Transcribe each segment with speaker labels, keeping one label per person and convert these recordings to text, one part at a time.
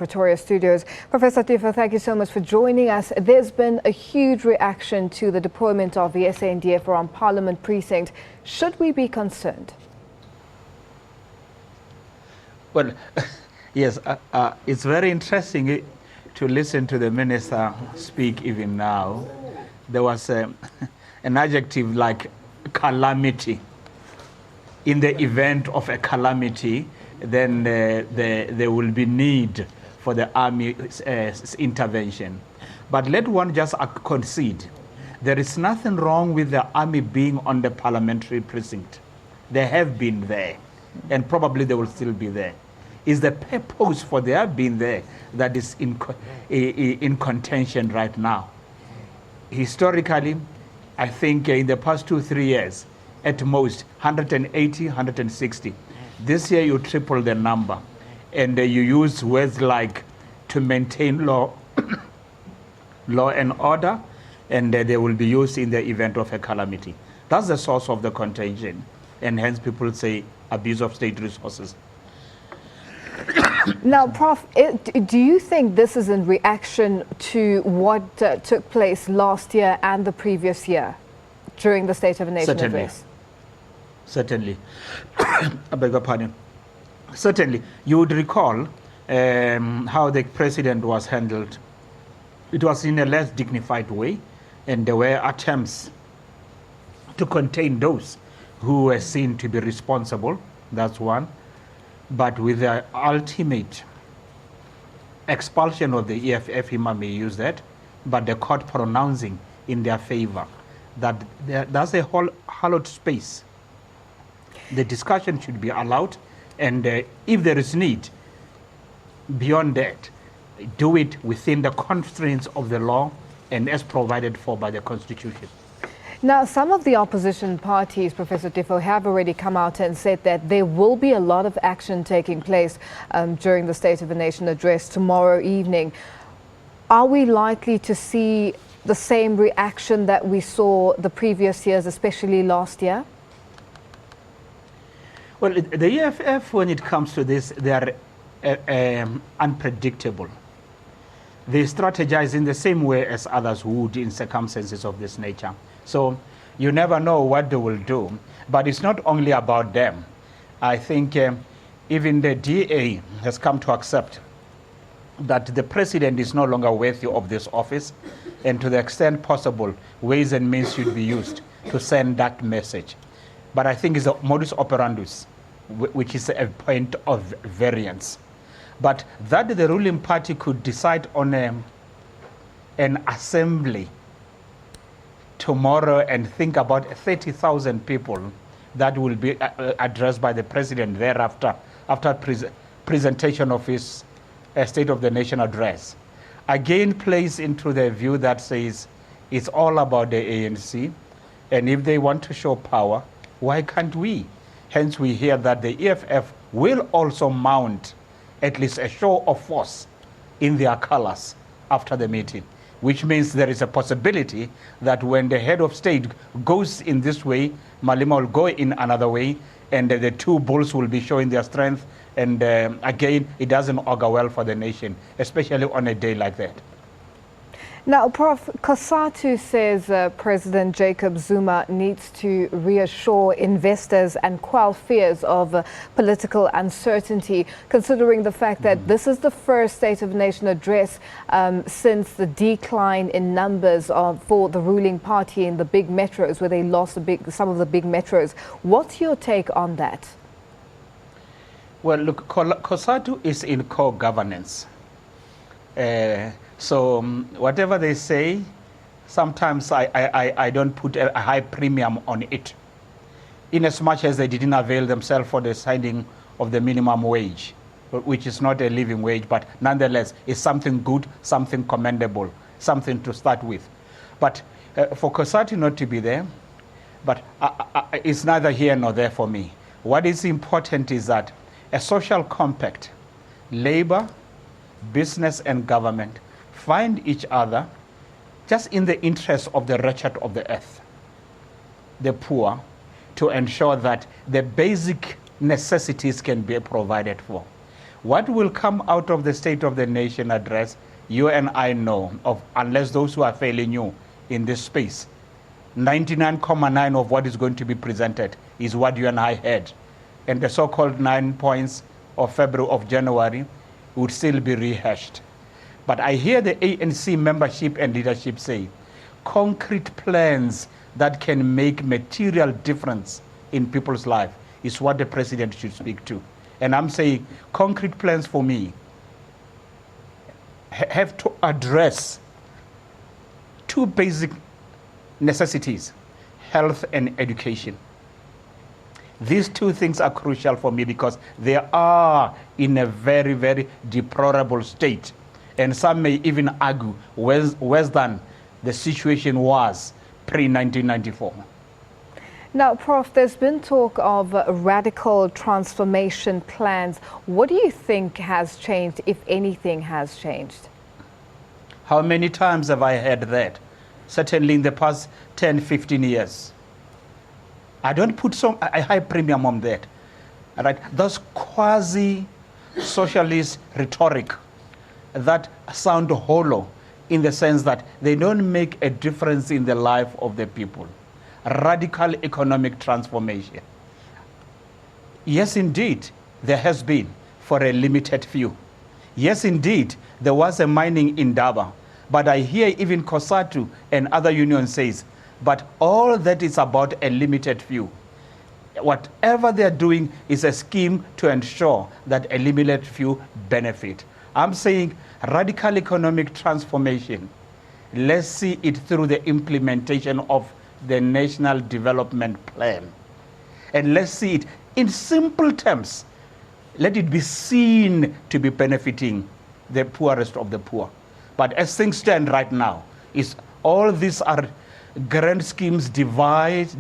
Speaker 1: Pretoria studios. Professor Teffo, thank you so much for joining us. There's been a huge reaction to the deployment of the SANDF around Parliament precinct. Should we be concerned?
Speaker 2: Well, yes, it's very interesting to listen to the minister speak even now. There was an adjective like calamity. In the event of a calamity, then there will be need for the army's intervention. But let one just concede, there is nothing wrong with the army being on the parliamentary precinct. They have been there, and probably they will still be there. Is the purpose for their being there that is in contention right now? Historically, I think in the past 2-3 years, at most 180, 160. This year you triple the number, and you use words like to maintain law and order, and they will be used in the event of a calamity. That's the source of the contention, and hence people say abuse of state resources.
Speaker 1: Now, Prof, do you think this is in reaction to what took place last year and the previous year during the State of the Nation address?
Speaker 2: Certainly. I beg your pardon. Certainly. You would recall how the president was handled. It was in a less dignified way, and there were attempts to contain those who were seen to be responsible. That's one. But with the ultimate expulsion of the EFF, I may use that, but the court pronouncing in their favor that that's a whole hallowed space. The discussion should be allowed, and if there is need beyond that, do it within the constraints of the law and as provided for by the Constitution.
Speaker 1: Now, some of the opposition parties, Professor Teffo, have already come out and said that there will be a lot of action taking place during the State of the Nation address tomorrow evening. Are we likely to see the same reaction that we saw the previous years, especially last year?
Speaker 2: Well, the EFF, when it comes to this, they are unpredictable. They strategize in the same way as others would in circumstances of this nature. So you never know what they will do. But it's not only about them. I think even the DA has come to accept that the president is no longer worthy of this office, and to the extent possible, ways and means should be used to send that message. But I think it's a modus operandus, which is a point of variance. But that the ruling party could decide on an assembly tomorrow and think about 30,000 people that will be addressed by the president thereafter, after presentation of his State of the Nation address, again plays into the view that says it's all about the ANC, and if they want to show power, why can't we? Hence we hear that the EFF will also mount at least a show of force in their colors after the meeting, which means there is a possibility that when the head of state goes in this way, Malema will go in another way, and the two bulls will be showing their strength, and again, it doesn't augur well for the nation, especially on a day like that.
Speaker 1: Now, Prof, COSATU says President Jacob Zuma needs to reassure investors and quell fears of political uncertainty, considering the fact that this is the first State of the Nation address since the decline in numbers for the ruling party in the big metros, where they lost some of the big metros. What's your take on that?
Speaker 2: Well, look, COSATU is in core governance. So whatever they say, sometimes I don't put a high premium on it, in as much as they didn't avail themselves for the signing of the minimum wage, which is not a living wage, but nonetheless is something good, something commendable, something to start with. But for COSATU not to be there, but it's neither here nor there for me. What is important is that a social compact, labor, business and government find each other just in the interest of the wretched of the earth, the poor, to ensure that the basic necessities can be provided for. What will come out of the State of the Nation address, you and I know, unless those who are fairly new in this space, 99.9 of what is going to be presented is what you and I had. And the so-called 9 points of February, of January, would still be rehashed. But I hear the ANC membership and leadership say, concrete plans that can make material difference in people's life is what the president should speak to. And I'm saying concrete plans for me have to address two basic necessities, health and education. These two things are crucial for me because they are in a very, very deplorable state. And some may even argue worse than the situation was pre-1994.
Speaker 1: Now, Prof, there's been talk of radical transformation plans. What do you think has changed, if anything has changed?
Speaker 2: How many times have I heard that? Certainly in the past 10, 15 years. I don't put a high premium on that. All right? Those quasi-socialist rhetoric that sound hollow in the sense that they don't make a difference in the life of the people. Radical economic transformation. Yes, indeed, there has been for a limited few. Yes, indeed, there was a mining in Daba. But I hear even COSATU and other unions says, but all that is about a limited few. Whatever they're doing is a scheme to ensure that a limited few benefit. I'm saying radical economic transformation. Let's see it through the implementation of the National Development Plan. And let's see it in simple terms. Let it be seen to be benefiting the poorest of the poor. But as things stand right now, all these are grand schemes designed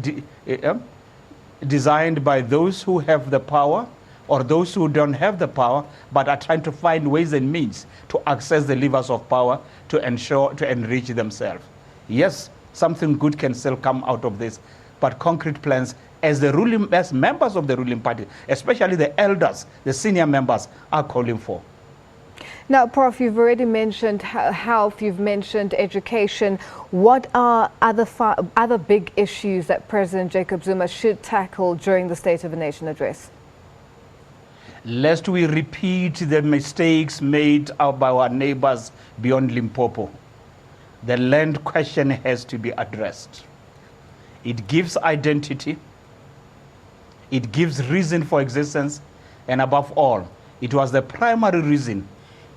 Speaker 2: by those who have the power or those who don't have the power, but are trying to find ways and means to access the levers of power to enrich themselves. Yes, something good can still come out of this, but concrete plans as members of the ruling party, especially the elders, the senior members, are calling for.
Speaker 1: Now, Prof, you've already mentioned health, you've mentioned education. What are other big issues that President Jacob Zuma should tackle during the State of the Nation address?
Speaker 2: Lest we repeat the mistakes made by our neighbors beyond Limpopo, the land question has to be addressed. It gives identity, it gives reason for existence, and above all, it was the primary reason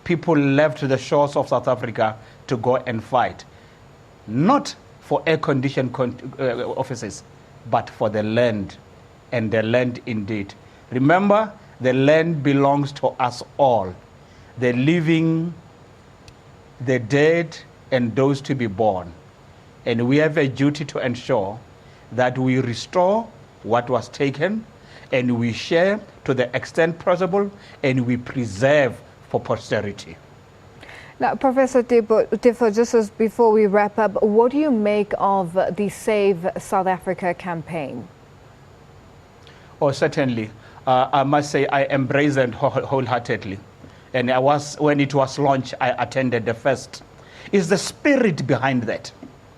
Speaker 2: people left the shores of South Africa to go and fight. Not for air-conditioned offices, but for the land, and the land indeed. Remember, the land belongs to us all, the living, the dead, and those to be born. And we have a duty to ensure that we restore what was taken, and we share to the extent possible, and we preserve for posterity.
Speaker 1: Now, Professor Teffo, just as before we wrap up, what do you make of the Save South Africa campaign?
Speaker 2: Oh, certainly. I must say I embrace it wholeheartedly. And when it was launched, I attended the first. It's the spirit behind that,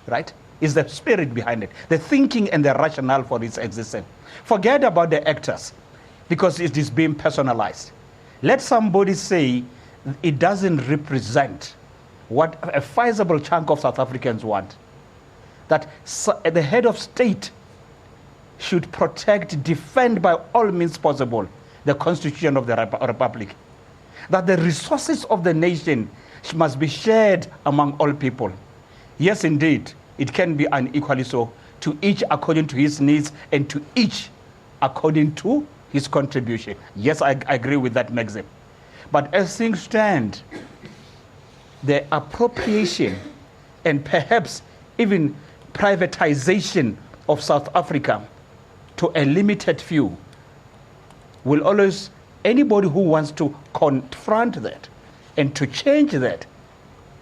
Speaker 2: right? It's the spirit behind it, the thinking and the rationale for its existence. Forget about the actors, because it is being personalized. Let somebody say it doesn't represent what a sizable chunk of South Africans want. That the head of state should protect, defend by all means possible the Constitution of the Republic. That the resources of the nation must be shared among all people. Yes, indeed, it can be unequally so, to each according to his needs and to each according to his contribution. Yes, I agree with that maxim. But as things stand, the appropriation and perhaps even privatization of South Africa to a limited few will always, anybody who wants to confront that and to change that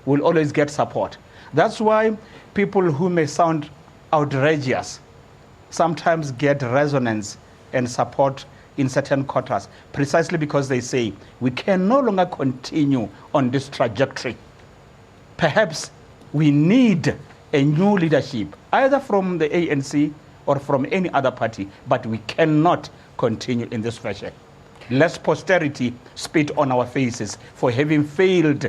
Speaker 2: will always get support. That's why people who may sound outrageous sometimes get resonance and support in certain quarters, precisely because they say we can no longer continue on this trajectory. Perhaps we need a new leadership, either from the ANC or from any other party, but we cannot continue in this fashion. Lest posterity spit on our faces for having failed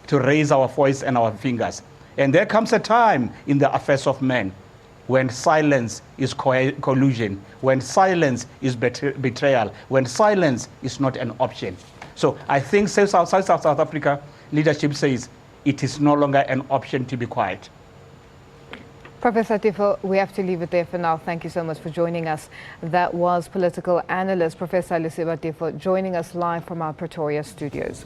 Speaker 2: to raise our voice and our fingers. And there comes a time in the affairs of men when silence is collusion, when silence is betrayal, when silence is not an option. So I think South Africa leadership says it is no longer an option to be quiet.
Speaker 1: Professor Teffo, we have to leave it there for now. Thank you so much for joining us. That was political analyst Professor Lesiba Teffo joining us live from our Pretoria studios.